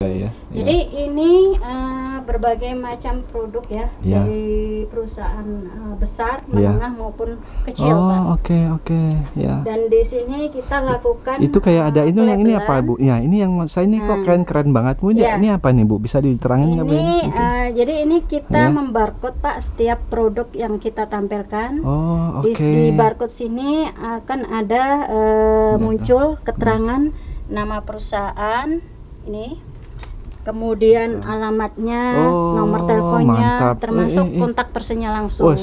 Ya, Jadi ini berbagai macam produk ya, ya. dari perusahaan besar, menengah maupun kecil, Pak. Oh, oke, ya. Dan di sini kita lakukan Itu kayak ada ini yang ini apa, Bu? pelabelan. Ya, ini yang saya ini kok keren banget, Bu. Ini, Ya. ini apa nih, Bu? Bisa diterangin nggak, Bu? Ini jadi ini kita Ya. membarcode, Pak, setiap produk yang kita tampilkan. Oh, oke. Di barcode sini akan ada muncul keterangan nama perusahaan ini. Kemudian alamatnya, nomor teleponnya, mantap. termasuk kontak personnya langsung.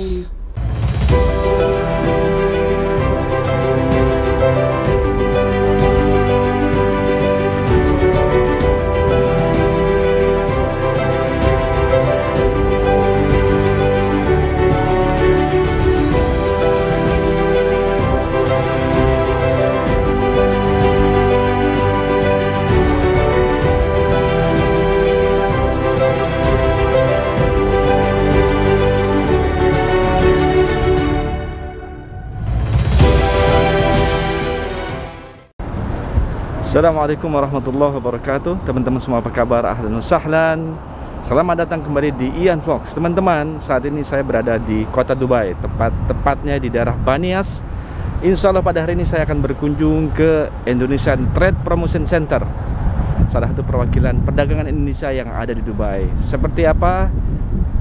Assalamualaikum warahmatullahi wabarakatuh. Teman-teman semua, apa kabar? Ahlan wa sahlan. Selamat datang kembali di Ian Vlogs. Teman-teman, saat ini saya berada di kota Dubai, tepatnya di daerah Banias. Insya Allah pada hari ini saya akan berkunjung ke Indonesian Trade Promotion Center, salah satu perwakilan perdagangan Indonesia yang ada di Dubai. Seperti apa?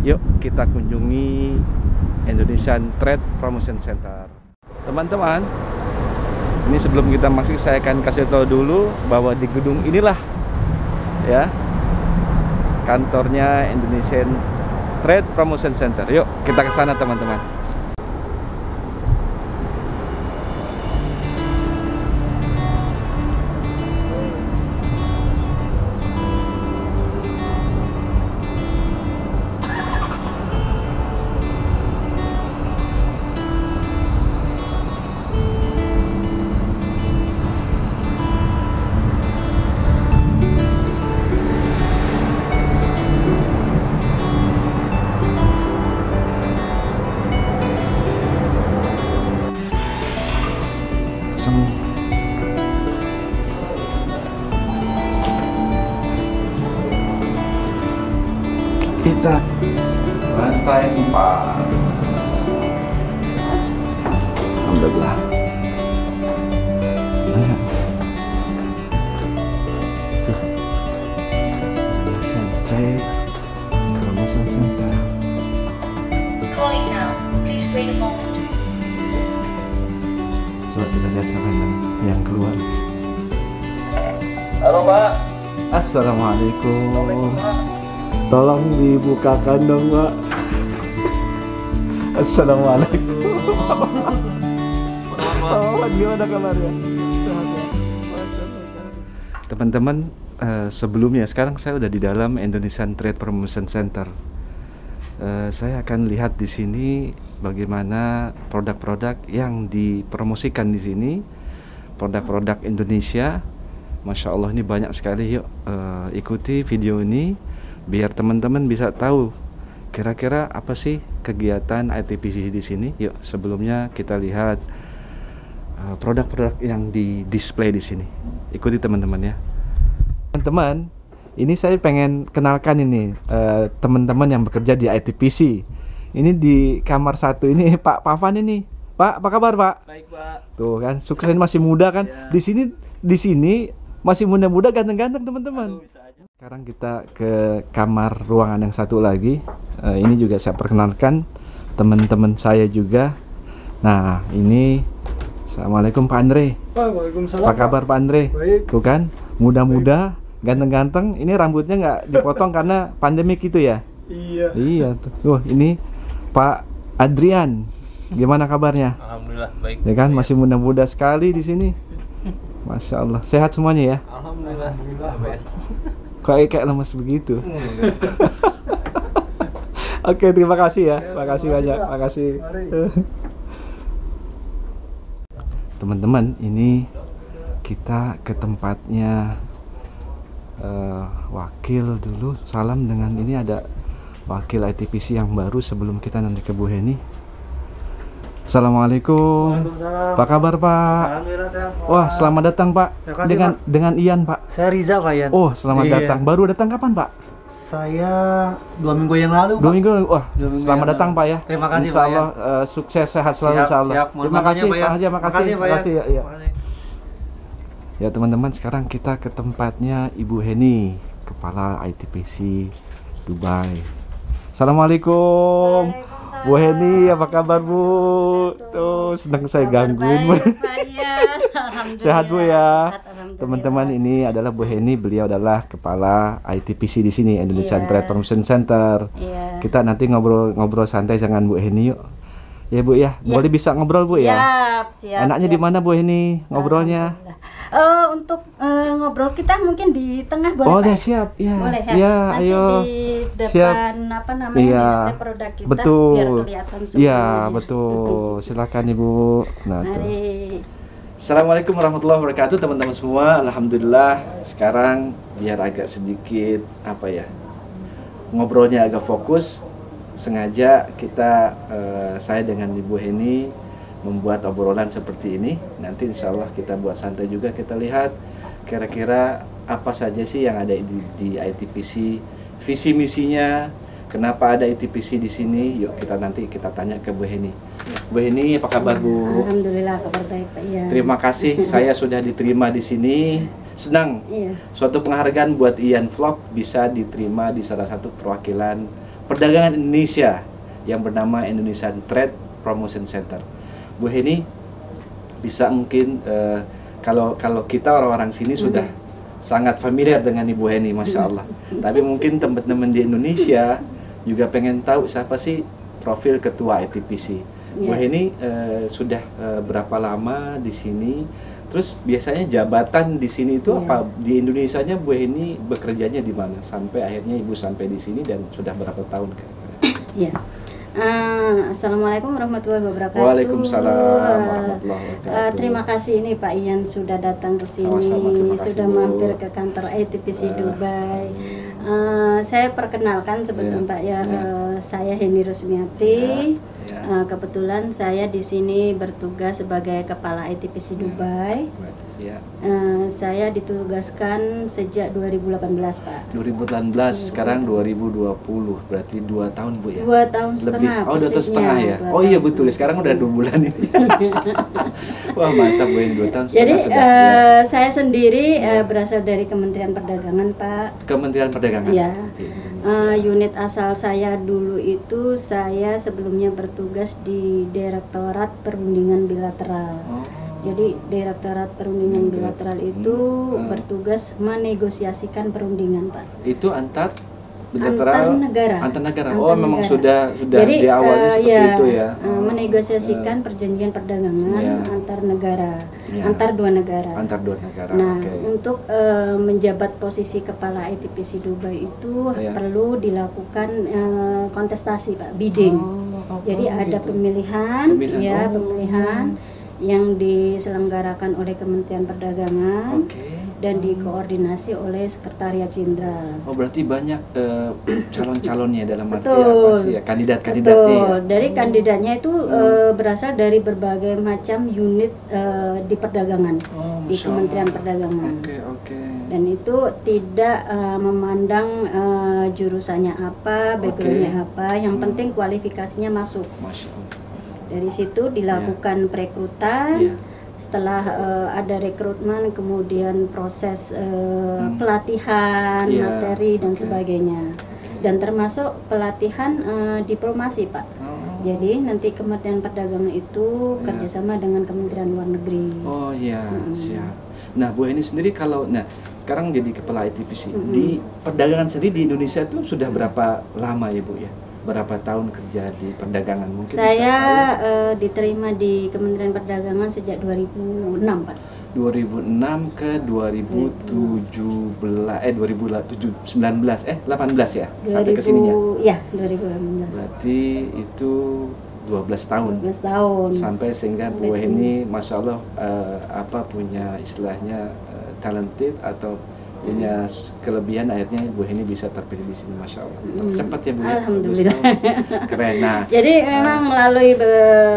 Yuk kita kunjungi Indonesian Trade Promotion Center. Teman-teman, ini sebelum kita masuk, saya akan kasih tahu dulu bahwa di gedung inilah ya kantornya Indonesian Trade Promotion Center. Yuk kita ke sana, teman-teman. Kita lantai 4. Alhamdulillah. Tuh. Trade Promotion Center. Calling now. Please wait a moment. Coba kita lihat siapa yang keluar. Halo Pak. Assalamualaikum. Pak. Tolong dibukakan dong, Pak. Assalamualaikum. Gimana kabarnya? Teman-teman, sebelumnya sekarang saya udah di dalam Indonesian Trade Promotion Center. Saya akan lihat di sini bagaimana produk-produk yang dipromosikan di sini, produk-produk Indonesia. Masya Allah, ini banyak sekali. Yuk ikuti video ini biar teman-teman bisa tahu kira-kira apa sih kegiatan ITPC di sini. Yuk, sebelumnya kita lihat produk-produk yang di display di sini. Ikuti teman-teman ya. Teman-teman, ini saya pengen kenalkan ini teman-teman yang bekerja di ITPC. Ini di kamar 1 ini Pak Pavan ini. Pak, apa kabar, Pak? Baik Pak. Tuh kan, sukses, masih muda kan? Ya. Di sini masih muda-muda, ganteng-ganteng, teman-teman. Bisa aja. Sekarang kita ke kamar ruangan yang satu lagi. Ini juga saya perkenalkan teman-teman saya juga. Nah, ini Assalamualaikum Pak Andre. Waalaikumsalam. Apa kabar Pak Andre? Baik. Tuh kan, muda-muda, ganteng-ganteng. Ini rambutnya nggak dipotong karena pandemik gitu ya? Iya. Iya tuh. Ini Pak Adrian. Gimana kabarnya? Alhamdulillah baik. Ya kan, masih muda-muda sekali di sini. Masya Allah, sehat semuanya ya? Alhamdulillah. Baik. Kayak lemes begitu. Oke, terima kasih ya. Makasih banyak. Makasih. Teman-teman, ini kita ke tempatnya wakil dulu. Salam dengan ini ada wakil ITPC yang baru sebelum kita nanti ke Bu Heni. Assalamualaikum. Waalaikumsalam. Apa kabar Pak? Alhamdulillah sehat. Wah, selamat datang Pak. Terima kasih, Dengan Pak. dengan Ian Pak. Saya Riza Pak Yan. Oh, selamat Iya. datang. Baru datang kapan Pak? Saya 2 minggu yang lalu, 2 Pak. minggu. Wah, 2 minggu selamat yang datang lalu. Pak ya. Terima kasih, Insya Pak, Allah sukses sehat selalu Siap, insya Allah. siap. Mohon Terima maaf kasih ya, Pak Pak Yan. Haji, makasih. Makasih, Pak Yan. Makasih ya. Ya. Makasih. Ya teman-teman, sekarang kita ke tempatnya Ibu Heni, Kepala ITPC Dubai. Assalamualaikum. Bu Heni, apa kabar Bu? Tuh, senang saya gangguin Bu. Sehat Bu ya. Teman-teman, ini adalah Bu Heni, beliau adalah Kepala ITPC di sini, Indonesian Iya. Trade Promotion Center. Iya. Kita nanti ngobrol santai dengan Bu Heni yuk. Ya Bu ya, Ya. boleh bisa ngobrol Bu ya? Siap. Enaknya di mana Bu Heni ngobrolnya? Untuk ngobrol kita mungkin di tengah boleh Oh, Pak? ya siap. Ya. Boleh ya. Ya, Nanti ayo. di depan Siap. apa namanya Iya. display produk kita Betul. biar kelihatan semuanya. Iya, betul. Silakan Ibu. Nah, tuh. Mari. Assalamualaikum warahmatullahi wabarakatuh teman-teman semua. Alhamdulillah sekarang biar agak sedikit apa ya, ngobrolnya agak fokus. Sengaja kita saya dengan Ibu Heni membuat obrolan seperti ini. Nanti insya Allah kita buat santai juga, kita lihat kira-kira apa saja sih yang ada di ITPC, visi misinya, kenapa ada ITPC di sini. Yuk nanti kita tanya ke Bu Heni. Bu Heni, apa kabar Bu? Alhamdulillah kabar baik Pak ya. Terima kasih, saya sudah diterima di sini. Senang. Iya. Suatu penghargaan buat Ian Vlog bisa diterima di salah satu perwakilan perdagangan Indonesia yang bernama Indonesian Trade Promotion Center. Bu Heni, bisa mungkin kalau kita orang-orang sini sudah sangat familiar dengan Ibu Heni, Masya Allah. Tapi mungkin teman-teman di Indonesia juga pengen tahu siapa sih profil ketua ITPC. Bu Iya. Heni sudah berapa lama di sini? Terus biasanya jabatan di sini itu Iya. apa? Di Indonesianya Bu Heni bekerjanya di mana? Sampai akhirnya Ibu sampai di sini dan sudah berapa tahun? Iya. Assalamualaikum warahmatullahi wabarakatuh. Waalaikumsalam warahmatullahi wabarakatuh. Terima kasih ini Pak Ian sudah datang ke sini, Sama-sama, terima kasih, sudah Bu. mampir ke kantor ITPC Dubai. Saya perkenalkan sebetulnya Iya. Pak ya, Iya. saya Heni Rusmiati. Iya. Kebetulan saya di sini bertugas sebagai kepala ITPC Dubai. Ya. Saya ditugaskan sejak 2018 Pak. 2018, sekarang 2020, berarti 2 tahun Bu ya? 2 tahun setengah. Oh, 2 tahun persisnya, setengah ya? 2 Oh iya tahun betul, sekarang udah 2 setengah. bulan ini. Wah mantap Bu, 2 tahun Jadi setengah sudah. Ya. saya sendiri berasal dari Kementerian Perdagangan Pak. Kementerian Perdagangan. Ya. Di Indonesia. Unit asal saya dulu itu saya sebelumnya bertugas di Direktorat Perundingan Bilateral. Oh. Jadi Direktorat Perundingan Bilateral itu bertugas menegosiasikan perundingan Pak. Itu antar negara. Antar negara. Antar Oh, memang negara. sudah Jadi, di awalnya seperti ya, itu ya. menegosiasikan perjanjian perdagangan Ya. antar negara, Ya. antar 2 negara. Antar 2 negara. Nah, Oke. untuk menjabat posisi kepala ITPC Dubai itu Ya. perlu dilakukan kontestasi, Pak, bidding. Jadi ada gitu. pemilihan, ya, Oh. pemilihan yang diselenggarakan oleh Kementerian Perdagangan Oke. dan dikoordinasi oleh Sekretariat Jenderal. Oh, berarti banyak calon-calonnya dalam arti Betul. apa sih ya? Kandidat-kandidatnya ya? Betul. Dari kandidatnya itu berasal dari berbagai macam unit di perdagangan, Oh, di Masya Kementerian Allah. Perdagangan. Oke. Dan itu tidak memandang jurusannya apa, backgroundnya apa, yang penting kualifikasinya masuk. Masya Allah. Dari situ dilakukan perekrutan. Iya. Setelah ada rekrutmen, kemudian proses pelatihan, Iya, materi dan oke. sebagainya. Dan termasuk pelatihan diplomasi, Pak. Oh. Jadi nanti Kementerian Perdagangan itu Iya. kerjasama dengan Kementerian Luar Negeri. Oh iya, siap. Nah, Bu Heni sendiri sekarang jadi kepala ITPC di perdagangan sendiri di Indonesia itu sudah berapa lama ya Bu ya? Berapa tahun kerja di perdagangan mungkin? Saya bisa diterima di Kementerian Perdagangan sejak 2006, Pak. tahu? 2006 ke 2019 ya sampai ke sininya. Ya, 2018. Berarti itu 12 tahun. 12 tahun. Sampai sehingga Sampai Bu sini. Heni Masya Allah punya istilahnya talented atau punya kelebihan akhirnya Bu Heni bisa terpilih di sini, Masya Allah. Cepat ya Bu ya? Alhamdulillah. Bagus, keren. Nah, Jadi memang melalui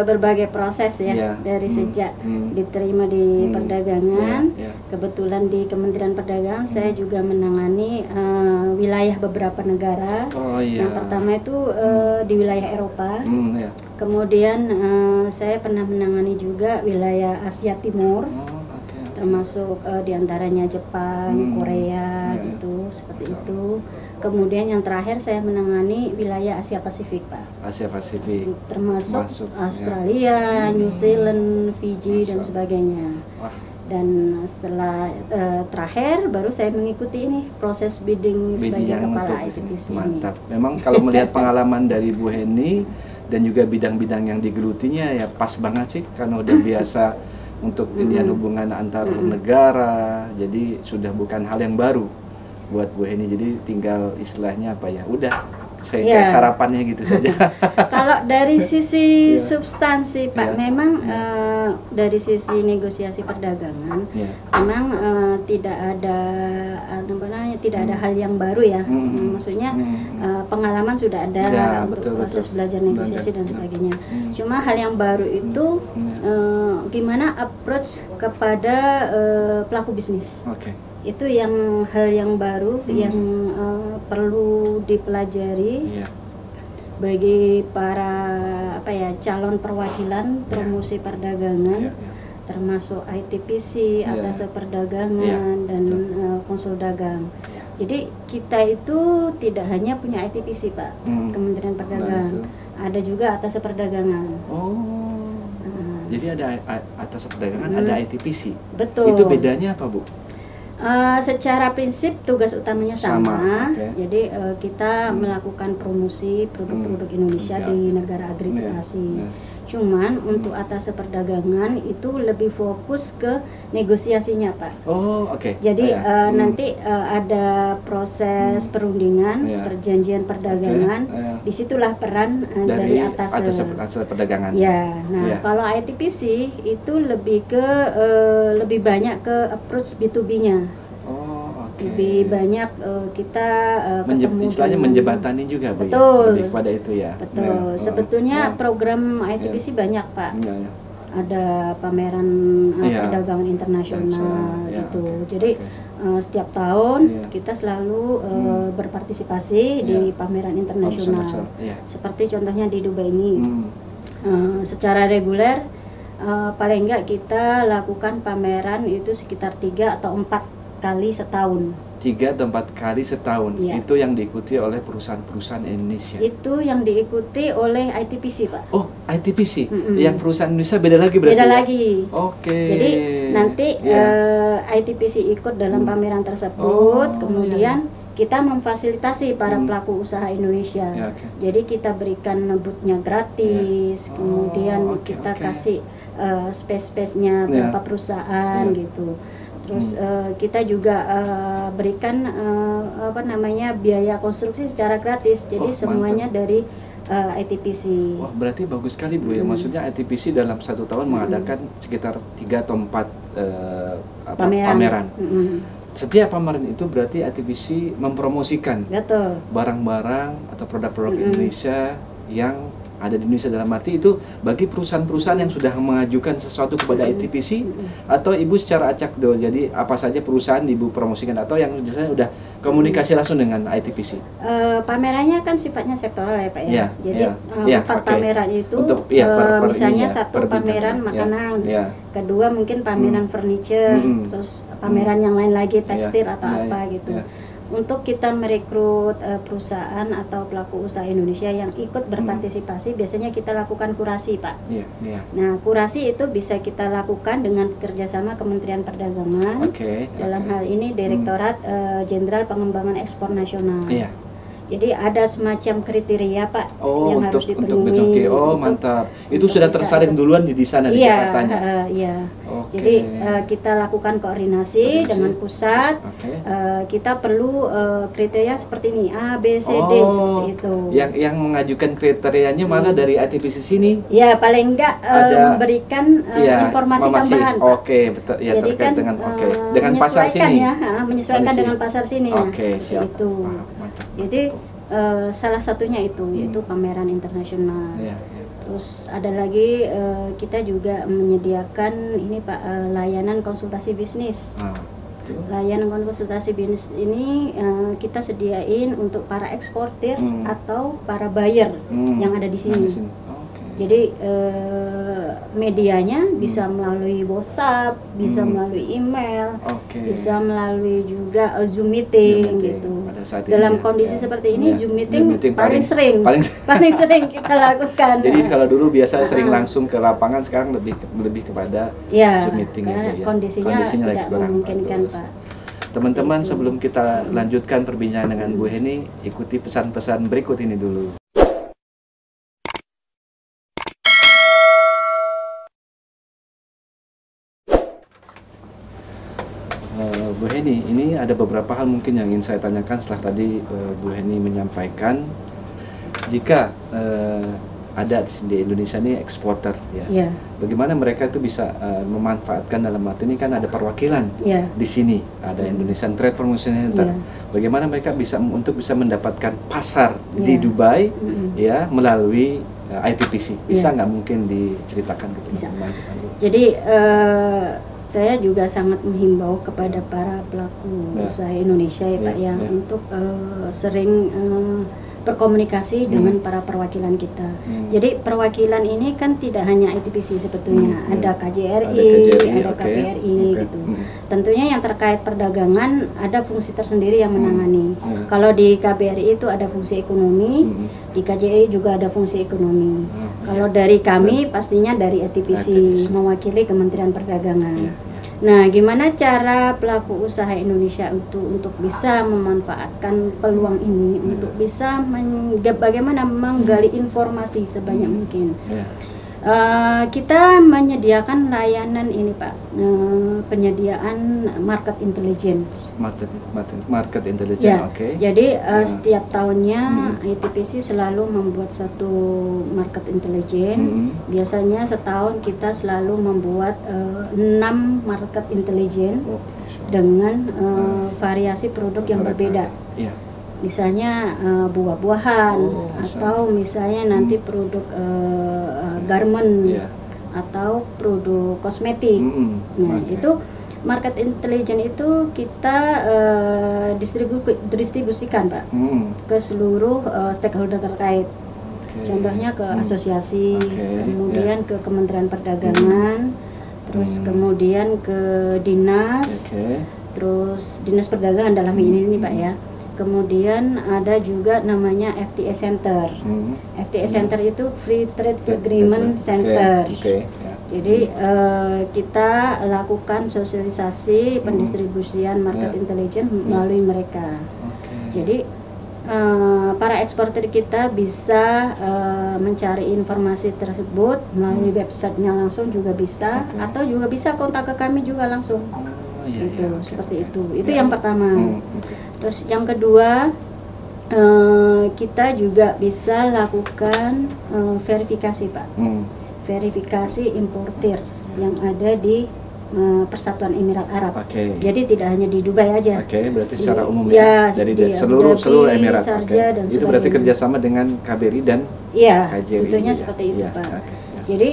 berbagai proses ya, Iya. dari sejak Hmm. diterima di Hmm. perdagangan, Iya, iya. kebetulan di Kementerian Perdagangan saya juga menangani wilayah beberapa negara. Oh iya. Yang pertama itu di wilayah Eropa, Ya. kemudian saya pernah menangani juga wilayah Asia Timur, Oh, oke. termasuk diantaranya Jepang, Korea, Iya, gitu, seperti Masya itu. Kemudian yang terakhir saya menangani wilayah Asia Pasifik, Pak. Asia Pasifik. Termasuk Masuk, ya. Australia, New Zealand, Fiji dan Masya sebagainya. Wah, Dan setelah terakhir baru saya mengikuti ini proses bidding sebagai yang kepala untuk ITPC ini. mantap. Memang kalau melihat pengalaman dari Bu Heni dan juga bidang-bidang yang digelutinya ya pas banget sih karena udah biasa untuk pilihan hubungan antar negara. Jadi sudah bukan hal yang baru buat Bu Heni. Jadi tinggal istilahnya apa ya? Udah saya kayak Iya. sarapannya gitu saja. Kalau dari sisi Iya. substansi, Pak, Iya. memang dari sisi negosiasi perdagangan, Ya. memang tidak ada tidak ada hal yang baru ya. Maksudnya pengalaman sudah ada Ya, untuk betul, proses betul. belajar negosiasi dan Betul. sebagainya. Cuma hal yang baru itu gimana approach kepada pelaku bisnis. Oke. Itu yang hal yang baru yang perlu dipelajari Iya. bagi para calon perwakilan promosi perdagangan, Iya, iya. termasuk ITPC, Iya. atas perdagangan dan konsul dagang. Iya. Jadi kita itu tidak hanya punya ITPC, Pak, Kementerian Perdagangan, ada juga atas perdagangan. Oh. Jadi ada atas perdagangan, ada ITPC. Betul. Itu bedanya apa, Bu? Secara prinsip tugas utamanya sama, oke. jadi kita melakukan promosi produk-produk Indonesia Ya. di negara agregasi. Ya. Cuman untuk atas perdagangan itu lebih fokus ke negosiasinya, Pak. Oh, oke. Jadi Ya. nanti ada proses perundingan, Ya. perjanjian perdagangan. Oke, ya. Disitulah peran dari atas perdagangan. Ya, nah Ya. kalau ITPC itu lebih lebih banyak ke approach B2B-nya. Oh, oke. Lebih banyak kita ketemu istilahnya dengan- menjembatani juga, Bu. Betul. Ya? Lebih kepada itu ya. Betul. Ya. Sebetulnya Ya. program ITPC banyak, Pak. Ya, ya. Ada pameran Iya. perdagangan internasional Ya, gitu. oke, Jadi oke. setiap tahun Iya. kita selalu berpartisipasi di Iya. pameran internasional. Iya. Seperti contohnya di Dubai ini. Hmm. Secara reguler paling enggak kita lakukan pameran itu sekitar 3 atau 4 kali setahun. 3 atau 4 kali setahun. Iya. Itu yang diikuti oleh perusahaan-perusahaan Indonesia. Itu yang diikuti oleh ITPC, Pak. Oh, ITPC. Mm-mm. Yang perusahaan Indonesia beda lagi berarti. Beda ya? lagi. Oke. Jadi nanti Iya. ITPC ikut dalam pameran tersebut, Oh, kemudian kita memfasilitasi para Hmm. pelaku usaha Indonesia. Ya, oke. Jadi kita berikan booth-nya gratis, Ya. kemudian Oh, oke, kita oke. kasih space-space-nya Ya. berapa perusahaan Ya. gitu. Terus kita juga berikan biaya konstruksi secara gratis. Jadi Oh, semuanya dari ITPC. Wah, berarti bagus sekali, Bu ya. Maksudnya ITPC dalam 1 tahun mengadakan sekitar 3 atau 4 pameran. Mm-mm. Setiap pameran itu berarti ITPC mempromosikan Betul. barang-barang atau produk-produk Indonesia yang ada di Indonesia, dalam arti itu bagi perusahaan-perusahaan yang sudah mengajukan sesuatu kepada ITPC atau Ibu secara acak dong. Jadi apa saja perusahaan Ibu promosikan atau yang biasanya udah komunikasi langsung dengan ITPC? Pamerannya kan sifatnya sektoral ya, Pak ya. Iya, Jadi iya. Iya, 4 oke. pameran itu Untuk, iya, per misalnya ininya, satu per bidang, pameran iya. makanan, Iya. kedua mungkin pameran furniture, terus pameran yang lain lagi tekstil Iya, atau iya, apa iya, gitu. iya. Untuk kita merekrut perusahaan atau pelaku usaha Indonesia yang ikut berpartisipasi, biasanya kita lakukan kurasi, Pak. Iya, iya. Nah, kurasi itu bisa kita lakukan dengan kerjasama Kementerian Perdagangan. Oke. Dalam oke. hal ini Direktorat Jenderal Pengembangan Ekspor Nasional. Iya. Jadi ada semacam kriteria Pak Oh, yang harus untuk dipenuhi. oh untuk- mantap. Itu untuk sudah bisa tersaring ikut. duluan di sana di Iya, Jakartanya. iya. Oke. Jadi kita lakukan koordinasi dengan pusat. Oke. Kita perlu kriteria seperti ini A, B, C, D seperti itu. Yang mengajukan kriterianya malah dari ITPC sini. Ya paling enggak Ada- memberikan Iya, informasi masih. tambahan Pak. Oke, betul. Ya Jadi terkait kan dengan dengan pasar menyesuaikan sini. ya, menyesuaikan Kondisi. dengan pasar sini. Oke, seperti siap. itu. Paham, mantap. Jadi salah satunya itu yaitu pameran internasional. Iya, iya. Terus ada lagi kita juga menyediakan ini Pak layanan konsultasi bisnis. Ah, betul. Layanan konsultasi bisnis ini kita sediain untuk para eksportir atau para buyer yang ada di sini. Oke. Jadi medianya bisa melalui WhatsApp, bisa melalui email, Oke. bisa melalui juga Zoom meeting Zoom meeting. gitu. Pada saat ini Dalam ya, kondisi ya. seperti ini Ya, Zoom meeting, Zoom meeting paling sering, paling paling sering kita lakukan. Jadi kalau dulu biasa sering Ah. langsung ke lapangan, sekarang lebih kepada ya, Zoom meeting karena aja ya. kondisinya Kondisinya lagi tidak kurang memungkinkan bagus. Pak. Teman-teman, Itu. sebelum kita lanjutkan perbincangan dengan Bu Heni, ikuti pesan-pesan berikut ini dulu. Bu Heni, ini ada beberapa hal mungkin yang ingin saya tanyakan setelah tadi Bu Heni menyampaikan jika ada di Indonesia ini eksporter ya. Ya, Bagaimana mereka itu bisa memanfaatkan, dalam arti ini kan ada perwakilan ya, di sini, ada Indonesian Trade Promotion Center. Iya. Bagaimana mereka bisa untuk mendapatkan pasar di Iya. Dubai Mm-mm. ya melalui ITPC. Bisa Iya. nggak mungkin diceritakan ke Bisa. teman-teman? Jadi saya juga sangat menghimbau kepada para pelaku Ya. usaha Indonesia ya Pak Ya, ya, ya. untuk sering berkomunikasi dengan para perwakilan kita. Jadi perwakilan ini kan tidak hanya ITPC sebetulnya, ada KJRI, ada oke. KPRI Oke. gitu. Tentunya yang terkait perdagangan ada fungsi tersendiri yang menangani. Hmm. Kalau di KBRI itu ada fungsi ekonomi, Hmm. di KJRI juga ada fungsi ekonomi. Hmm. Kalau dari kami pastinya dari ITPC ITPC. mewakili Kementerian Perdagangan. Ya, ya. Nah, gimana cara pelaku usaha Indonesia untuk bisa memanfaatkan peluang ini, untuk bisa bagaimana menggali informasi sebanyak mungkin. Ya. Kita menyediakan layanan ini Pak, penyediaan market intelligence. Market intelligence, Ya, oke. jadi setiap tahunnya ITPC selalu membuat satu market intelligence. Biasanya setahun kita selalu membuat 6 market intelligence Oh, dengan variasi produk yang berbeda. Iya. Misalnya buah-buahan, Oh, atau misalnya nanti produk garment, Iya. atau produk kosmetik. Nah, Oke. itu market intelligence itu kita distribusikan Pak ke seluruh stakeholder terkait. Oke. Contohnya ke asosiasi, Oke, kemudian ke Kementerian Perdagangan, terus kemudian ke dinas, Oke. terus dinas perdagangan dalam ini Pak ya. Kemudian ada juga namanya FTA Center. FTA Center itu Free Trade Agreement Center. Oke. Ya. Jadi kita lakukan sosialisasi pendistribusian market Ya. intelligence melalui mereka. Oke. Jadi para eksportir kita bisa mencari informasi tersebut melalui websitenya langsung juga bisa, Oke. atau juga bisa kontak ke kami juga langsung. Oh, iya, Gitu, iya, oke, seperti oke. itu. Itu Ya. yang pertama. Oke. Terus yang kedua, kita juga bisa lakukan verifikasi Pak. Verifikasi importir yang ada di Persatuan Emirat Arab. Oke. Jadi tidak hanya di Dubai aja. Oke, berarti secara Di- umum ya, Jadi di seluruh Abu Dhabi, Emirat. Oke. Sharjah, dan Itu berarti sebagainya. kerjasama dengan KBRI dan Iya, KJRI. tentunya ya? seperti itu Iya, Pak. oke, ya. Jadi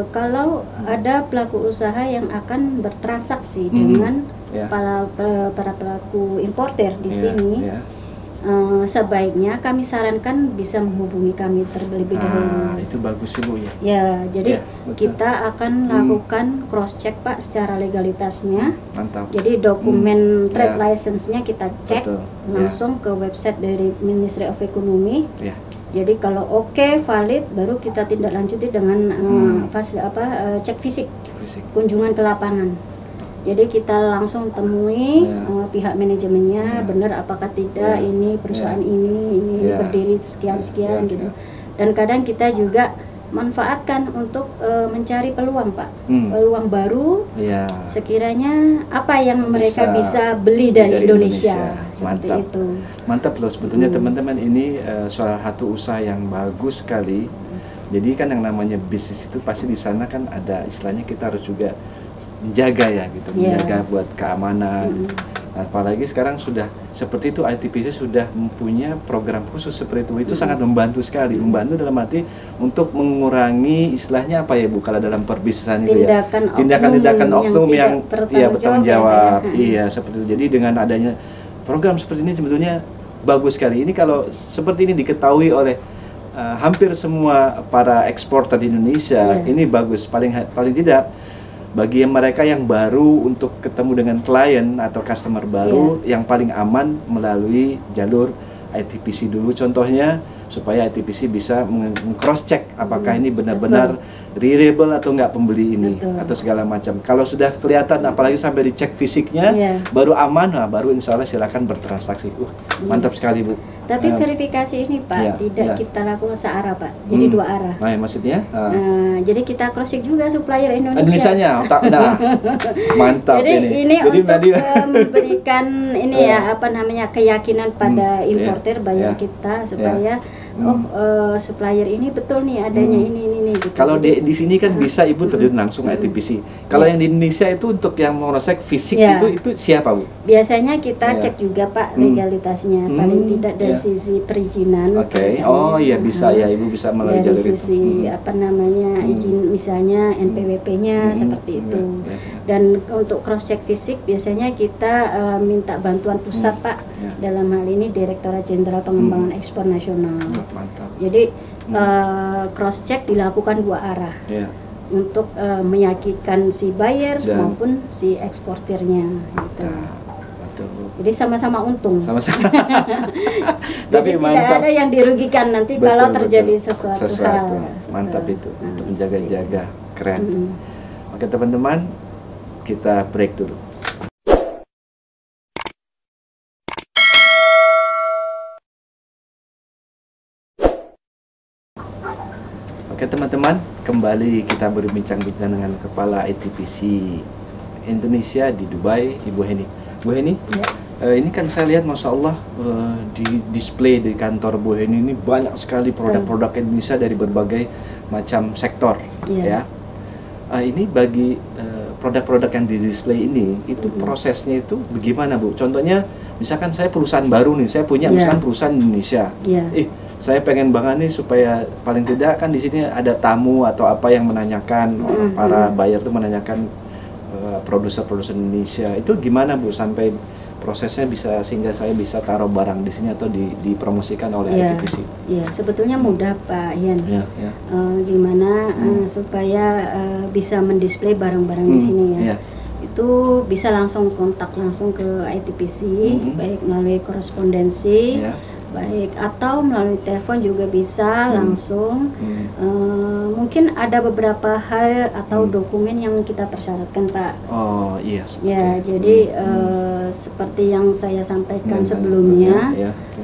kalau ada pelaku usaha yang akan bertransaksi dengan Ya. para pelaku importer di Iya, sini, iya. sebaiknya kami sarankan bisa menghubungi kami terlebih dahulu. Itu bagus sih Bu ya. Ya, jadi Ya, betul. kita akan lakukan cross check Pak secara legalitasnya. Mantap. Jadi dokumen trade Ya. license-nya kita cek Betul. langsung ke website dari Ministry of Economy. Ya. Jadi kalau oke, valid, baru kita tindak lanjuti dengan cek fisik, Fisik. kunjungan ke lapangan. Jadi kita langsung temui Ya. pihak manajemennya, Ya. benar apakah tidak Ya. ini perusahaan Ya. ini Ya. berdiri sekian-sekian Ya, gitu. ya. Dan kadang kita juga manfaatkan untuk mencari peluang, Pak. Peluang baru. Ya. Sekiranya apa yang mereka bisa beli dari dari Indonesia. Seperti Mantap. itu. Mantap loh, sebetulnya teman-teman ini salah satu usaha yang bagus sekali. Jadi kan yang namanya bisnis itu pasti di sana kan ada istilahnya kita harus juga menjaga ya gitu, menjaga buat keamanan. Apalagi sekarang sudah seperti itu, ITPC sudah mempunyai program khusus seperti itu sangat membantu sekali. Membantu dalam arti untuk mengurangi istilahnya apa ya Bu, kalau dalam perbisnisan itu ya, tindakan-tindakan oknum yang bertanggung jawab. Iya, seperti itu. Jadi dengan adanya program seperti ini sebetulnya bagus sekali. Ini kalau seperti ini diketahui oleh hampir semua para eksporter di Indonesia, ini bagus. Paling tidak bagi mereka yang baru untuk ketemu dengan klien atau customer baru, yang paling aman melalui jalur ITPC dulu contohnya, supaya ITPC bisa cross check apakah ini benar-benar reliable atau enggak pembeli ini atau segala macam. Kalau sudah kelihatan apalagi sampai dicek fisiknya baru aman, nah baru insya Allah silakan bertransaksi. Mantap sekali Bu. Tapi verifikasi ini Pak tidak kita lakukan searah Pak, jadi dua arah. Nah, maksudnya? Jadi kita cross check juga supplier Indonesia. Indonesianya, nah, mantap jadi ini. Jadi untuk memberikan ini ya apa namanya keyakinan pada importer buyer kita supaya supplier ini betul nih adanya ini gitu. Kalau di sini kan bisa Ibu terjun langsung ITPC. Kalau yang di Indonesia itu untuk yang mau cek fisik itu siapa Bu? Biasanya kita cek juga Pak legalitasnya, paling tidak dari sisi perizinan. Oh iya bisa ya, Ibu bisa melalui jalur itu. Dari sisi apa namanya izin misalnya NPWP-nya seperti itu. Dan untuk cross check fisik biasanya kita minta bantuan pusat Pak. Dalam hal ini Direktorat Jenderal Pengembangan Ekspor Nasional. Mantap. Jadi cross check dilakukan dua arah untuk meyakinkan si buyer maupun si eksportirnya gitu. Jadi sama-sama untung. Sama-sama. Jadi tidak ada yang dirugikan nanti kalau terjadi sesuatu hal. Mantap itu untuk menjaga-jaga, keren. Oke teman-teman, kita break dulu. Oke teman-teman, kembali kita berbincang-bincang dengan Kepala ITPC Indonesia di Dubai, Ibu Heni. Bu Heni, ini kan saya lihat Masya Allah di display di kantor Bu Heni ini banyak sekali produk-produk Indonesia dari berbagai macam sektor. Ya. Ini bagi produk-produk yang di display ini, itu prosesnya itu bagaimana Bu? Contohnya, misalkan saya perusahaan baru nih, saya punya perusahaan Indonesia. Saya pengen banget nih supaya paling tidak kan di sini ada tamu atau apa yang menanyakan para buyer tuh menanyakan produser-produser Indonesia itu gimana Bu sampai prosesnya bisa sehingga saya bisa taruh barang di sini atau dipromosikan oleh ITPC? Iya, sebetulnya mudah Pak Hian. Gimana supaya bisa mendisplay barang-barang di sini ya? Itu bisa langsung kontak langsung ke ITPC, baik melalui korespondensi. Baik, atau melalui telepon juga bisa langsung. Mungkin ada beberapa hal atau dokumen yang kita persyaratkan Pak. Oh iya. Ya, jadi seperti yang saya sampaikan sebelumnya,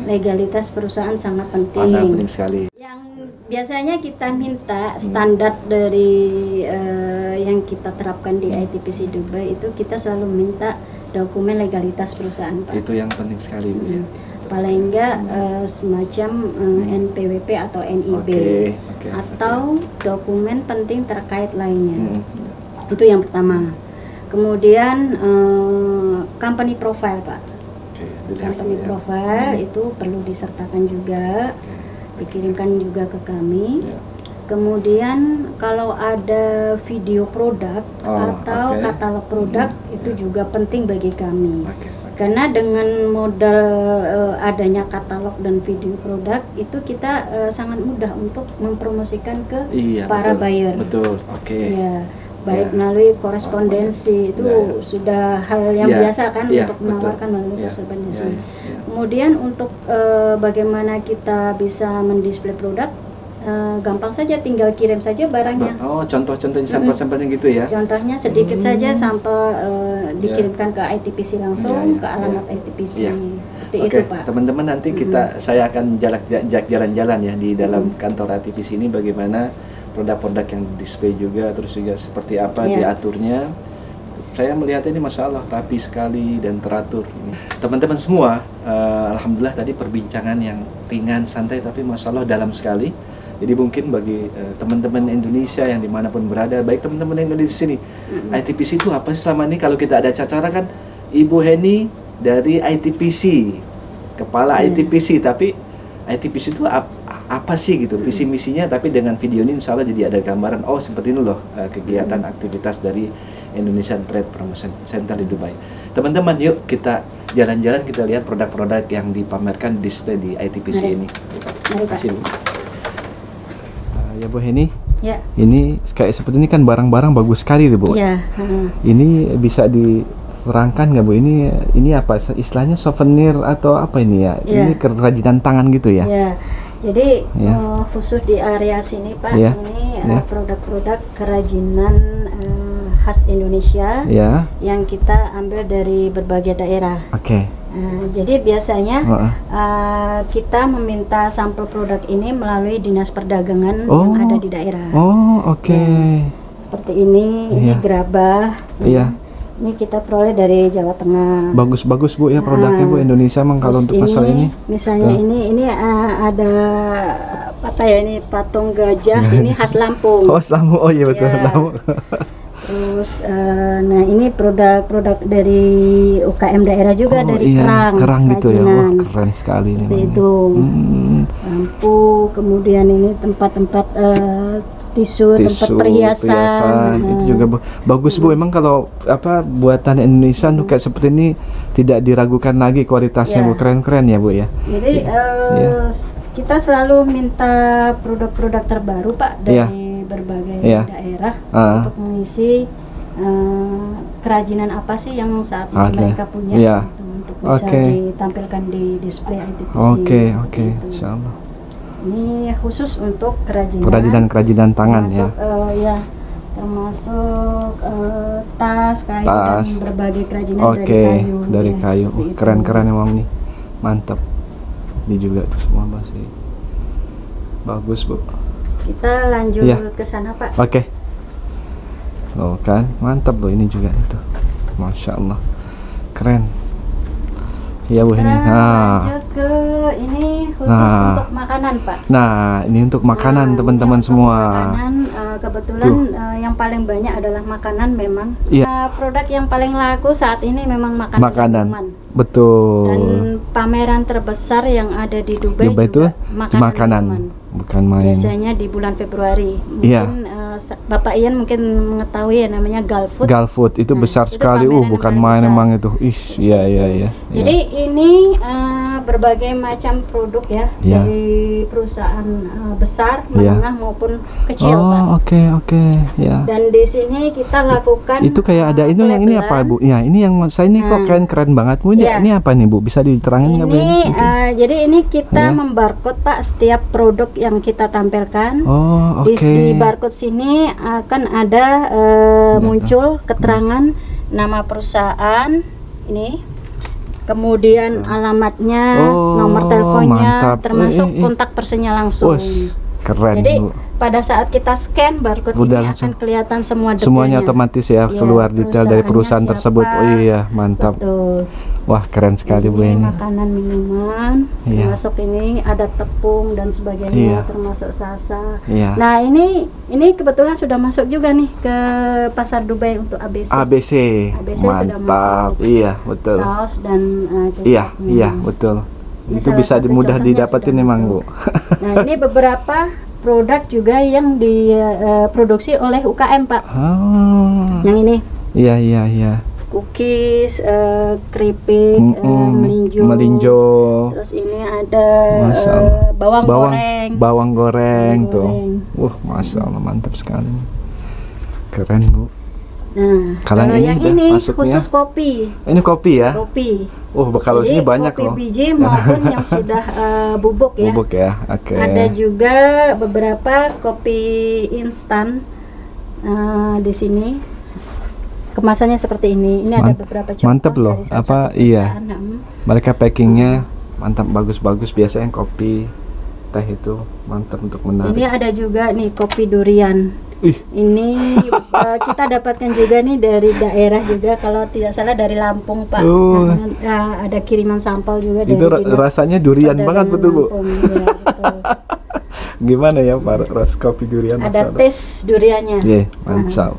legalitas perusahaan sangat penting. Penting sekali. Yang biasanya kita minta standar dari yang kita terapkan di ITPC Dubai itu kita selalu minta dokumen legalitas perusahaan Pak. Itu yang penting sekali Bu ya. Paling enggak semacam NPWP atau NIB atau dokumen penting terkait lainnya. Itu yang pertama. Kemudian company profile Pak. Company profile itu perlu disertakan juga, dikirimkan juga ke kami. Kemudian kalau ada video produk atau katalog produk itu juga penting bagi kami. Karena dengan modal adanya katalog dan video produk itu kita sangat mudah untuk mempromosikan ke para buyer. Betul. Ya, baik melalui korespondensi itu sudah hal yang biasa kan untuk menawarkan melalui korespondensi. Kemudian untuk bagaimana kita bisa mendisplay produk gampang saja, tinggal kirim saja barangnya. Oh, contoh-contohnya sampel-sampelnya gitu ya? Contohnya sedikit saja sampel dikirimkan ke ITPC langsung, ke alamat ITPC. Seperti itu, Pak. Teman-teman, nanti saya akan jalan-jalan ya di dalam kantor ITPC ini, bagaimana produk-produk yang display juga, terus juga seperti apa diaturnya. Saya melihat ini Masya Allah rapi sekali dan teratur. Teman-teman semua, Alhamdulillah tadi perbincangan yang ringan, santai, tapi Masya Allah dalam sekali. Jadi mungkin bagi teman-teman Indonesia yang dimanapun berada, baik teman-teman yang ada di sini, ITPC itu apa sih selama ini? Kalau kita ada acara kan, Ibu Heni dari ITPC, kepala ITPC, tapi ITPC itu apa sih gitu, visi misinya, tapi dengan video ini insya Allah jadi ada gambaran, oh seperti ini loh kegiatan aktivitas dari Indonesian Trade Promotion Center di Dubai. Teman-teman, yuk kita jalan-jalan, kita lihat produk-produk yang dipamerkan display di ITPC ini. Terima kasih, Bu. Ya Bu Heni, ini kayak seperti ini kan barang-barang bagus sekali Bu. Ini bisa diterangkan nggak Bu? Ini apa istilahnya, souvenir atau apa ini ya? Ini kerajinan tangan gitu ya? Jadi khusus di area sini Pak, ini produk-produk kerajinan khas Indonesia yang kita ambil dari berbagai daerah. Jadi biasanya kita meminta sampel produk ini melalui dinas perdagangan yang ada di daerah. Seperti ini gerabah. Ini kita peroleh dari Jawa Tengah. Bagus-bagus Bu ya produknya Bu, Indonesia memang kalau untuk masalah ini. Misalnya ini ada apa ya, ini patung gajah, ini khas Lampung. Oh, Lampung. Oh iya betul, Lampung. Terus nah ini produk-produk dari UKM daerah juga, dari kerang gitu ya. Wah, keren sekali ini. Itu lampu, kemudian ini tempat-tempat tisu, tempat perhiasan. Itu juga bagus Bu. Emang kalau buatan Indonesia tuh kayak seperti ini tidak diragukan lagi kualitasnya Bu, keren-keren ya Bu ya. Jadi kita selalu minta produk-produk terbaru Pak dari berbagai daerah untuk mengisi kerajinan apa sih yang saat ini mereka punya untuk bisa ditampilkan di display ITPC. Insya Allah. Ini khusus untuk kerajinan tangan termasuk tas, kayu dan berbagai kerajinan dari kayu. Keren-keren emang nih, mantap. Ini juga tuh semua masih bagus Bu. Kita lanjut ke sana Pak. Oh kan, mantap loh ini juga itu. Masya Allah, keren. Iya Bu, ini. Lanjut ke ini khusus untuk makanan Pak. Nah, ini untuk makanan teman-teman semua. Makanan kebetulan yang paling banyak adalah makanan memang. Produk yang paling laku saat ini memang makanan. Betul. Dan pameran terbesar yang ada di Dubai juga makanan. Bukan main. Biasanya di bulan Februari. Mungkin Bapak Ian mungkin mengetahui ya, namanya Gulfood. Gulfood itu besar sekali. Bukan main emang itu. Iya. Jadi ini berbagai macam produk ya dari perusahaan besar, menengah maupun kecil Pak. Oke. Dan di sini kita lakukan itu kayak ada ini yang ini apa Bu? Ya, ini yang saya ini kok keren banget Bu. Ini apa nih Bu? Bisa diterangin nggak Bu? Jadi ini kita membarcode Pak setiap produk yang kita tampilkan. Di barcode sini akan ada muncul keterangan nama perusahaan ini, kemudian alamatnya, nomor teleponnya, termasuk kontak personnya langsung. Keren. Jadi pada saat kita scan barcode ini akan kelihatan semua detailnya. Semuanya otomatis keluar detail dari perusahaan tersebut. Mantap. Betul. Wah, keren sekali Bu ini. Makanan, minuman, termasuk ini ada tepung dan sebagainya, termasuk salsa. Nah, ini kebetulan sudah masuk juga nih ke pasar Dubai untuk ABC. ABC mantap. Sudah masuk. Iya, betul. Saus dan iya, betul. Itu bisa mudah didapatin memang Bu. Nah, ini beberapa produk juga yang diproduksi oleh UKM Pak. Yang ini. Iya. Cookies, keripik, melinjo. Terus ini ada bawang goreng tuh. Masya Allah, mantap sekali. Keren Bu. Nah, Kalau kalau ini yang udah ini masuknya- khusus kopi. Ini kopi ya? Kopi. Oh, kalau Jadi sini banyak kopi loh. biji maupun yang sudah bubuk ya. Bubuk ya. Oke. Ada juga beberapa kopi instan di sini. Kemasannya seperti ini. Ini ada beberapa contoh mantep loh. dari salah Apa satu iya. perusahaan. Mereka packingnya mantap, bagus-bagus. Biasanya kopi teh itu mantap untuk menarik. Ini ada juga nih kopi durian. Ih, Ini kita dapatkan juga nih dari daerah juga, kalau tidak salah dari Lampung Pak. Oh. Nah, ada kiriman sampel juga dari itu Dinas rasanya durian Perdagangan banget betul Bu. Lampung. Ya, betul. Gimana ya Pak, ras kopi durian? Ada Masya Allah. tes duriannya. Iya, mantap.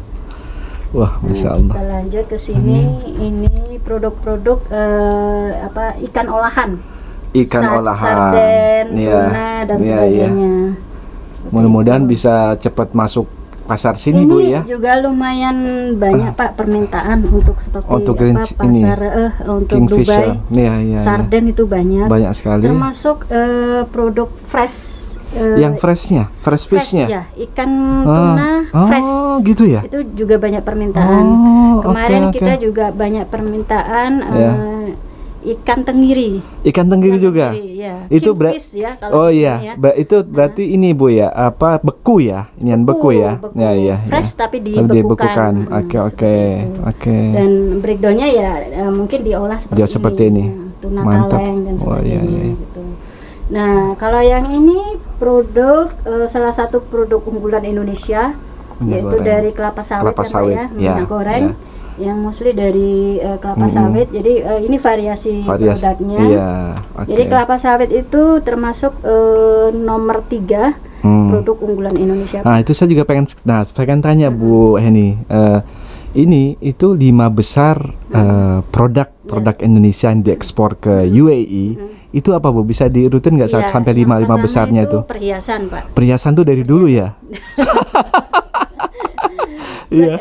Wah, Masya Nah, Allah. kita lanjut ke sini. Ini produk-produk ikan olahan. Ikan olahan. Sarden, Iya, tuna dan iya, iya. sebagainya. Mudah-mudahan bisa cepat masuk pasar sini Ini Bu ya. juga lumayan banyak Pak permintaan untuk seperti Untuk pasar ini, untuk Kingfisher. Dubai. Iya, iya. Sarden itu banyak. Banyak sekali. Termasuk produk fresh. Yang freshnya, fresh fresh fishnya. ya, ikan tuna fresh. Oh, gitu ya. Itu juga banyak permintaan. Oh, Kemarin oke, kita oke. juga banyak permintaan Ya. ikan tenggiri. Ikan tenggiri Ikan juga. tenggiri, ya. Itu Kingfish ya kalau Oh di iya, sini ya. itu berarti ini Bu ya, apa beku ya? Inian beku ya. Beku. Ya, iya. Fresh iya. tapi Tapi dibekukan. Oke, Seperti oke. itu. Oke. Dan breakdownnya ya mungkin diolah Ya, seperti ini. Tuna Mantap. kaleng dan Oh, iya, sebagainya iya. gitu. Nah, kalau yang ini produk salah satu produk unggulan Indonesia, Minyak yaitu goreng. dari kelapa sawit Kelapa kan Pak sawit, ya, ya, minyak goreng. ya. Yang mostly dari kelapa sawit. Jadi ini variasi produknya. Iya, oke. Jadi kelapa sawit itu termasuk nomor 3 produk unggulan Indonesia. Nah, itu saya juga pengen tanya Bu Heni. Ini itu 5 besar produk Indonesia yang diekspor ke UAE. Itu apa Bu? Bisa diurutin nggak Ya, sampai yang 5 pertama besarnya itu? perhiasan Pak. Perhiasan tuh dari dulu ya? Iya.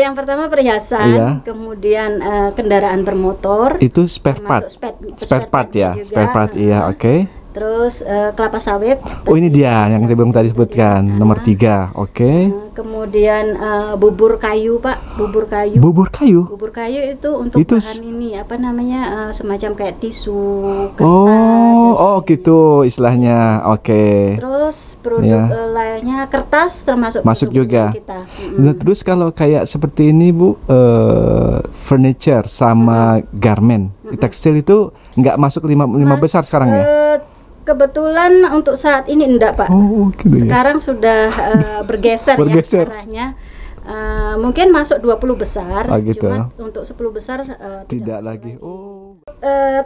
Yang pertama perhiasan, Iya. kemudian kendaraan bermotor, Itu spare part. termasuk Spare part ya, juga, spare part iya, oke. Terus kelapa sawit. Oh, ini dia yang saya belum tadi sebutkan, nomor 3. Oke. Kemudian bubur kayu Pak, bubur kayu. Bubur kayu. Bubur kayu itu untuk Itu bahan ini apa namanya semacam kayak tisu, kertas. dan Oh, sebagainya. gitu istilahnya. Oke. Terus produk Ya. lainnya kertas termasuk Masuk produk juga. kita. Nah, terus kalau kayak seperti ini Bu, furniture sama garment, tekstil itu nggak masuk lima besar sekarang ya? Kebetulan untuk saat ini enggak Pak. Oh, gitu ya. Sekarang sudah bergeser, Bergeser. ya arahnya. Mungkin masuk 20 besar, Oh, gitu. cuma untuk 10 besar Tidak masuk lagi. Oh.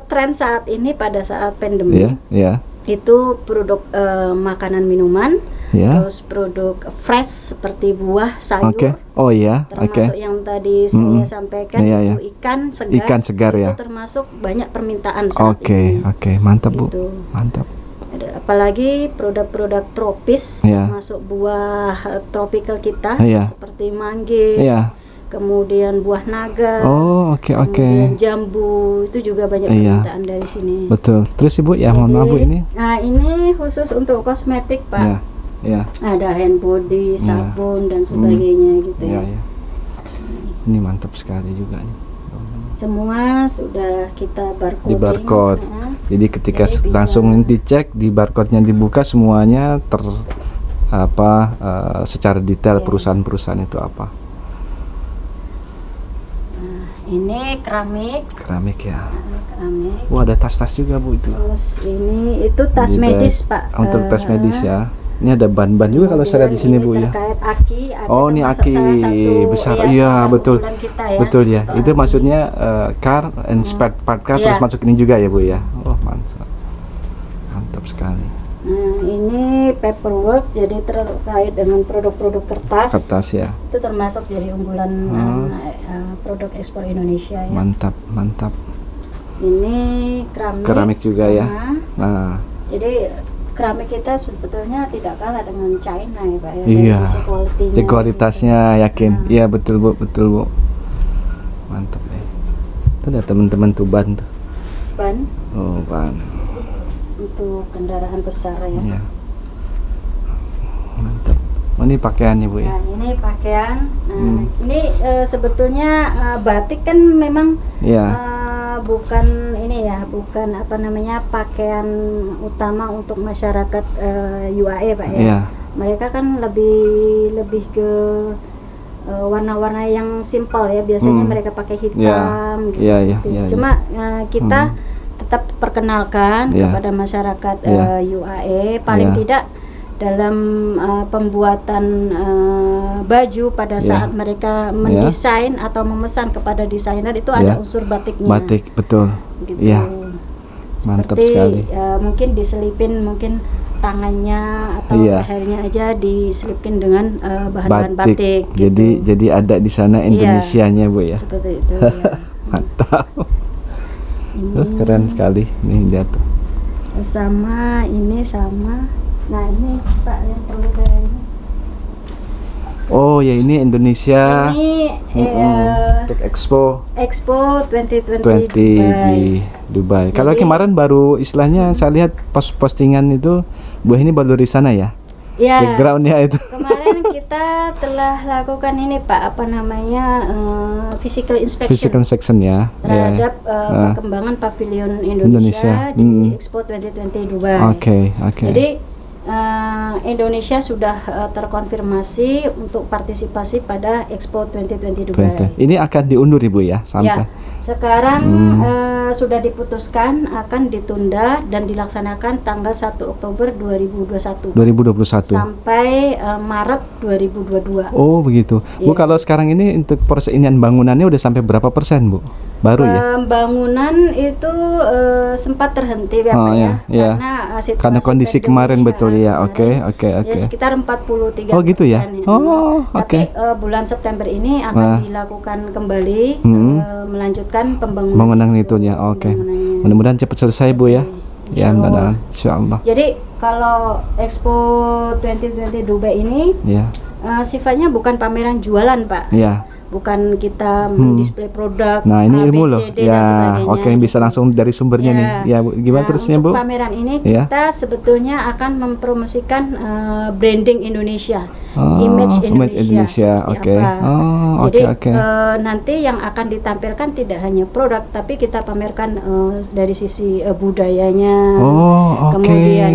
Tren saat ini pada saat pandemi Ya, ya, itu produk makanan minuman, ya. terus produk fresh seperti buah, sayur. Oke. Oh iya, oke. Termasuk yang tadi saya sampaikan Iya, itu iya. ikan segar. Ikan segar, itu ya. termasuk banyak permintaan saat Oke, ini. oke, mantap Bu, Gitu. mantap. Apalagi produk-produk tropis, Iya. masuk buah tropical kita Iya. seperti manggis, Iya. kemudian buah naga, Oh, oke, oke. kemudian jambu, itu juga banyak Iya. permintaan dari sini. Betul. Terus Ibu, ya mohon maaf Bu Jadi, ini. Nah, ini khusus untuk kosmetik Pak. Ya, ya, Ada hand body, sabun dan sebagainya gitu ya, ya. ya. Ini mantap sekali juga nih. Semua sudah kita barcode. Di barcode. Jadi ketika Jadi bisa- langsung dicek di barcode-nya dibuka semuanya secara detail Iya. perusahaan-perusahaan itu apa. Ini keramik, Keramik ya. keramik. Wah, ada tas-tas juga Bu itu. Terus ini itu tas Jadi medis bag. Pak. Untuk tas medis ya. Ini ada ban-ban juga kalau saya lihat di sini Bu ya. Terkait aki. Oh, ini termasuk aki salah satu, besar. ya, Iya, produk betul. unggulan kita ya. Betul ya. Untuk Itu aki. maksudnya car and spare part car Iya. terus masuk ini juga ya Bu ya. Oh, mantap. Mantap sekali. Nah, ini paperwork, jadi terkait dengan produk-produk kertas. Kertas ya. Itu termasuk jadi unggulan produk ekspor Indonesia ya. Mantap, mantap. Ini keramik. Keramik juga ya. sama. Nah, Jadi keramik kita sebetulnya tidak kalah dengan China ya Pak ya. iya. Dari sisi quality-nya. Cek kualitasnya yakin. Nah. Iya, betul Bu, betul Bu. Mantap ya. Itu ada teman-teman Tuban tuh. Ban Oh, ban. untuk kendaraan besar ya. Iya. Mantap. Oh, ini pakaiannya Bu ya. Nah, ini pakaian. Nah, Hmm. ini sebetulnya batik kan memang Iya. bukan ini ya, bukan apa namanya pakaian utama untuk masyarakat UAE Pak ya. Iya. Mereka kan lebih ke warna-warna yang simpel ya. Biasanya mereka pakai hitam gitu. Iya, iya, iya, Cuma kita tetap perkenalkan Iya. kepada masyarakat Iya. UAE paling Iya. tidak dalam pembuatan baju pada Iya. saat mereka mendesain atau memesan kepada desainer itu Iya. ada unsur batiknya. Batik, betul. Gitu. Iya. Mantap Seperti sekali. mungkin diselipin mungkin tangannya atau Iya. lehernya aja diselipin dengan bahan-bahan batik. gitu. Jadi ada di sana Iya. Indonesianya Bu ya. Seperti itu. Ya. Mantap. Ini Keren sekali. Nih jatuh. sama ini sama. Nah ini Pak yang perlu kayak ini. Oh ya, ini Indonesia Ini untuk Expo Expo 2020 20 Dubai. di Dubai. Kalau Jadi- kemarin baru istilahnya saya lihat postingan itu Bu ini baru dari sana ya. Ya. Backgroundnya itu. Kemarin kita telah lakukan ini Pak, apa namanya physical inspection Physical inspection ya. terhadap Ya. perkembangan pavilion Indonesia. Indonesia di Expo 2020 Dubai. Oke, oke. Jadi Indonesia sudah terkonfirmasi untuk partisipasi pada Expo 2020 Dubai. Ini akan diundur Ibu ya sampai. Ya, sekarang sudah diputuskan akan ditunda dan dilaksanakan tanggal 1 Oktober 2021 2021. sampai Maret 2022. Oh begitu. Bu, Iya. kalau sekarang ini untuk proses inian bangunannya udah sampai berapa persen Bu? Baru ya? Pembangunan itu sempat terhenti ya, Oh, Pak ya, ya. karena situasi Karena kondisi pandemi, kemarin betul ya. kemarin. Oke, oke, Ya oke. sekitar 43%. Oh gitu ya? Oh, Tapi oke. bulan September ini akan Wah. dilakukan kembali melanjutkan pembangunan Bangunan Expo, itu ya. Oke. pembangunannya. Mudah-mudahan cepat selesai Bu ya. Ya, Insya Allah. mudah-mudahan. Insyaallah. Jadi kalau Expo 2020 Dubai ini Ya. sifatnya bukan pameran jualan Pak, Ya. bukan kita mendisplay produk. Nah, ini A, B, ilmu loh. C, D, dan Ya, sebagainya, oke bisa gitu. langsung dari sumbernya nih. Ya, Bu, gimana Nah, terusnya untuk Bu? pameran ini Ya. kita sebetulnya akan mempromosikan branding Indonesia, Oh, image image Indonesia, seperti oke. apa. Oh, Jadi oke. nanti yang akan ditampilkan tidak hanya produk, tapi kita pamerkan dari sisi budayanya, Oh, oke. kemudian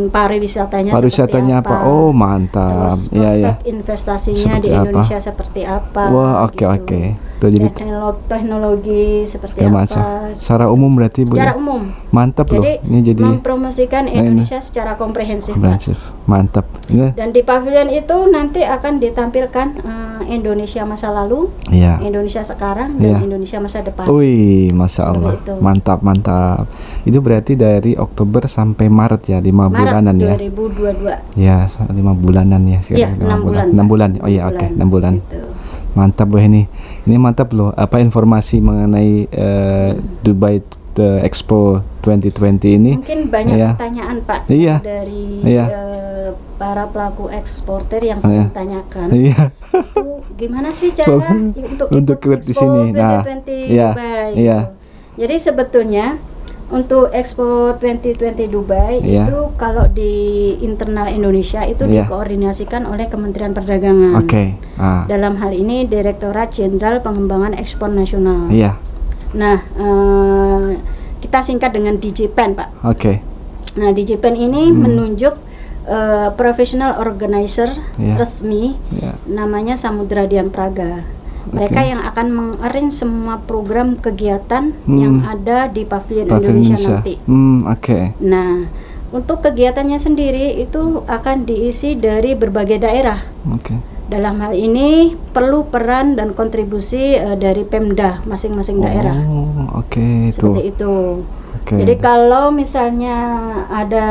pariwisatanya Pariwisatanya seperti apa? Oh, mantap. terus Ya, prospek ya. investasinya Seperti di apa? Indonesia seperti apa. Wah, oke, gitu. oke. Tuh jadi Teknologi seperti ya, apa. masa. Secara umum berarti Bu Secara ya. umum. Mantap loh. Jadi, Ini jadi mempromosikan Indonesia secara komprehensif, Pak. komprehensif. Mantap. Ini Dan di pavilion itu nanti akan ditampilkan Indonesia masa lalu, iya. Indonesia sekarang, Iya. dan Indonesia masa depan. Wih, Masya Allah. Seperti itu. Mantap, mantap. Itu berarti dari Oktober sampai Maret ya, 5 Maret bulanan ya. 2022. Ya, 5 bulanan ya. Iya, 6 bulan. 6 bulan. Oh iya, oke, 6 bulan. Gitu. Mantap Bu ini. Ini mantap loh. Apa informasi mengenai Dubai Expo 2020 ini? Mungkin banyak Iya. pertanyaan Pak Iya. dari Iya. para pelaku eksporter yang Iya. sering tanyakan. Iya. Itu gimana sih cara untuk ikut di Expo sini. Nah, 2020 iya, Dubai iya. gitu. Jadi sebetulnya untuk Expo 2020 Dubai Iya. itu kalau di internal Indonesia itu Iya. dikoordinasikan oleh Kementerian Perdagangan. Oke. Ah. Dalam hal ini Direktorat Jenderal Pengembangan Ekspor Nasional. Iya. Nah, kita singkat dengan DJPEN, Pak. Oke. Nah, DJPEN ini menunjuk professional organizer Iya. resmi, Ya. namanya Samudra Dian Praga. Mereka yang akan mengarrange semua program kegiatan yang ada di Pavilion Indonesia nanti. Oke. Nah, untuk kegiatannya sendiri itu akan diisi dari berbagai daerah. Oke. Dalam hal ini perlu peran dan kontribusi dari Pemda masing-masing daerah. Oh, oke. Seperti itu. Oke. Jadi kalau misalnya ada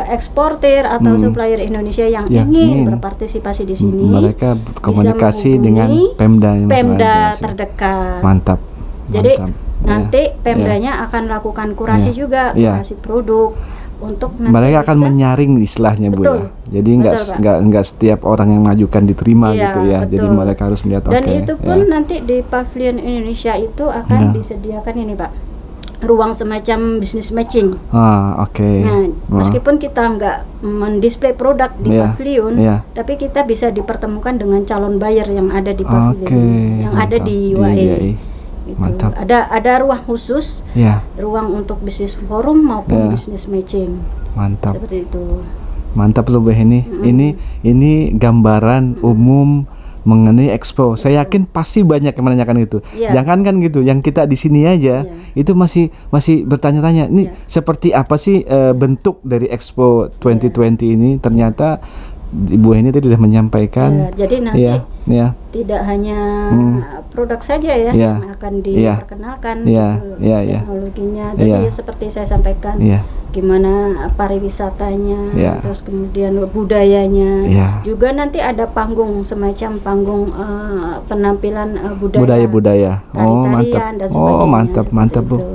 eksportir atau supplier Indonesia yang Ya, ingin ingin. berpartisipasi di sini, mereka komunikasi bisa dengan menghubungi Pemda yang Pemda masing-masing. terdekat. Mantap. Jadi Mantap. nanti Ya. Pemdanya akan lakukan kurasi Ya. juga, Ya. kurasi produk untuk nanti Mereka akan bisa- menyaring istilahnya Bu Betul. ya. Jadi nggak Betul, Pak. nggak setiap orang yang mengajukan diterima Iya, gitu ya. Jadi betul. mereka harus melihat Dan oke. itu pun ya. nanti di Pavilion Indonesia itu akan Ya. disediakan ini Pak, ruang semacam business matching. Oke. Nah, Wah. meskipun kita nggak mendisplay produk di Iya, pavilion, iya. tapi kita bisa dipertemukan dengan calon buyer yang ada di pavilion, Oke, yang ada mantap. di Di UAE. UAE. Gitu. Mantap. Ada ruang khusus, Ya, ruang untuk bisnis forum maupun Iya. business matching. mantap. Seperti itu. Mantap loh Bu Heni. Ini gambaran umum mengenai Expo. Saya yakin pasti banyak yang menanyakan itu. Iya. Jangan kan gitu, yang kita di sini aja itu masih bertanya-tanya. Ini Iya. seperti apa sih bentuk dari Expo 2020 ini? Ternyata Ibu Heni tadi sudah menyampaikan. Ya, jadi nanti ya. tidak hanya produk saja ya Iya. yang akan diperkenalkan, Iya, gitu, iya, iya. teknologinya. Jadi Iya. seperti saya sampaikan, Iya. gimana pariwisatanya, Iya. terus kemudian budayanya. Iya. Juga nanti ada panggung semacam panggung penampilan budaya. Budaya. Oh, mantap. tari-tarian dan sebagainya. Oh, mantap, seperti mantap, Bu. itu.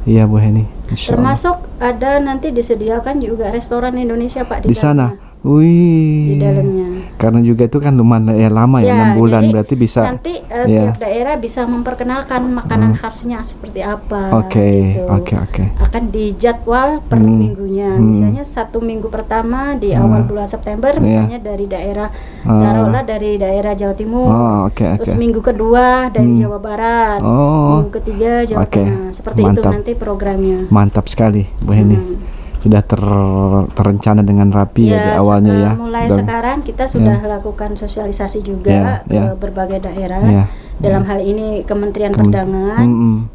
Iya, Bu Heni. Insya Allah. Termasuk ada nanti disediakan juga restoran Indonesia Pak Di sana. dalamnya. Wih. Di dalamnya. Karena juga itu kan lumayan lama ya, 6 bulan, jadi berarti bisa. nanti ya. tiap daerah bisa memperkenalkan makanan khasnya seperti apa. Oke, gitu. oke. Akan dijadwal per minggunya. Misalnya 1 minggu pertama di awal bulan September, misalnya dari daerah taruhlah dari daerah Jawa Timur. Oh, oke. Terus minggu kedua dari Jawa Barat. Oh. Minggu ketiga Jawa Oke. Tengah. Seperti Mantap. itu nanti programnya. Mantap sekali, Bu Heni. Sudah terencana dengan rapi ya di awalnya ya. Mulai sekarang kita sudah lakukan sosialisasi juga ke berbagai daerah. Ya. Dalam hal ini Kementerian Perdagangan,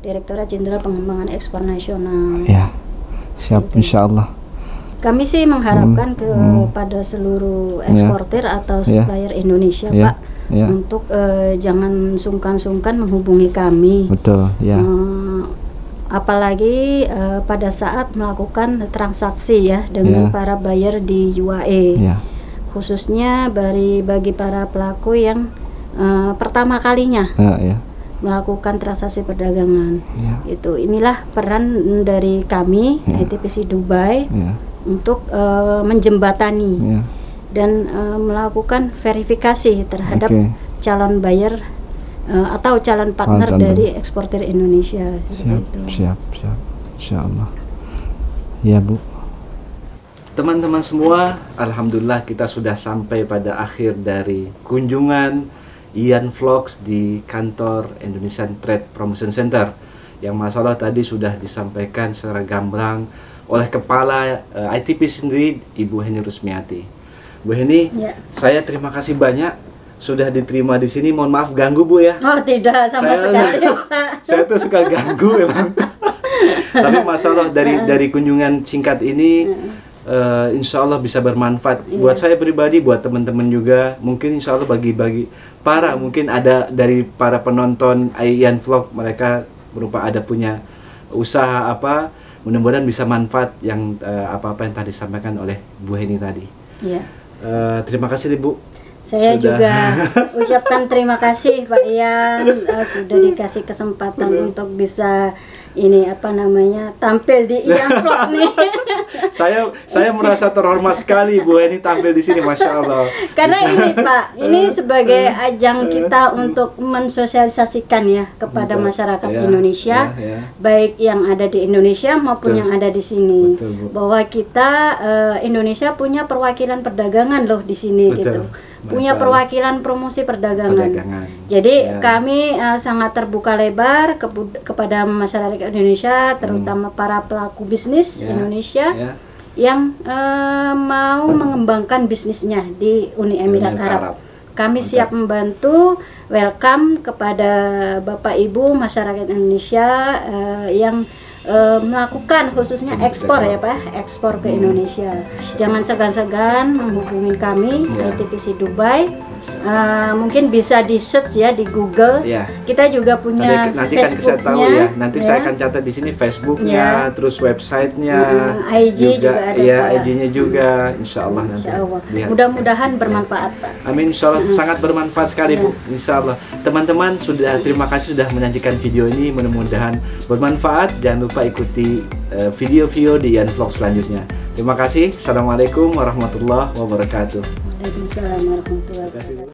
Direktorat Jenderal Pengembangan Ekspor Nasional. Ya. Siap, insya Allah. Kami sih mengharapkan kepada seluruh eksportir atau supplier Indonesia, Ya. Pak, untuk jangan sungkan-sungkan menghubungi kami. Betul, ya. Apalagi pada saat melakukan transaksi ya dengan para buyer di UAE, Ya. khususnya bagi para pelaku yang pertama kalinya Ya. melakukan transaksi perdagangan. Ya. Itu inilah peran dari kami ITPC Dubai untuk menjembatani dan melakukan verifikasi terhadap calon buyer atau calon partner dari eksportir Indonesia. Siap, insya Allah. Ya, Bu. Teman-teman semua, alhamdulillah kita sudah sampai pada akhir dari kunjungan Ian Vlogs di kantor Indonesian Trade Promotion Center, yang masalah tadi sudah disampaikan secara gamblang oleh kepala ITP sendiri, Ibu Heni Rusmiati. Bu Heni, saya terima kasih banyak sudah diterima di sini. Mohon maaf ganggu, Bu ya. Oh, tidak sama sekali, Pak. Saya tuh suka ganggu memang. Tapi masalah dari kunjungan singkat ini insya Allah bisa bermanfaat buat saya pribadi, buat teman-teman juga. Mungkin insya Allah bagi mungkin ada dari para penonton Ian Vlog, mereka ada punya usaha apa, mudah-mudahan bisa manfaat yang apa-apa yang tadi disampaikan oleh Bu Heni tadi. Terima kasih Ibu. Saya juga ucapkan terima kasih Pak Ian, sudah dikasih kesempatan untuk bisa tampil di Ian Vlog nih. Saya merasa terhormat sekali Bu Heni tampil di sini, Masya Allah. Karena ini Pak, ini sebagai ajang kita untuk mensosialisasikan ya kepada masyarakat Indonesia, baik yang ada di Indonesia maupun yang ada di sini, bahwa kita Indonesia punya perwakilan perdagangan loh di sini gitu. Punya perwakilan promosi perdagangan. Jadi kami sangat terbuka lebar kepada masyarakat Indonesia, terutama para pelaku bisnis Indonesia yang mau mengembangkan bisnisnya di Uni Emirat Arab. Kami siap membantu, welcome kepada Bapak Ibu masyarakat Indonesia yang melakukan khususnya ekspor ya Pak, ekspor ke Indonesia. Jangan segan-segan menghubungi kami ITPC Dubai. Mungkin bisa di search ya di Google. Kita juga punya nanti kan saya tahu ya. Nanti saya akan catat di sini Facebooknya, terus websitenya, IG juga ada. IG-nya juga. Insya Allah nanti. Mudah-mudahan bermanfaat Pak. Amin. Insya Allah sangat bermanfaat sekali Bu. Insya Allah. Teman-teman terima kasih sudah menyaksikan video ini. Mudah-mudahan bermanfaat. Jangan lupa ikuti video-video di Ian Vlog selanjutnya. Terima kasih. Assalamualaikum warahmatullahi wabarakatuh. Waalaikumsalam warahmatullahi wabarakatuh.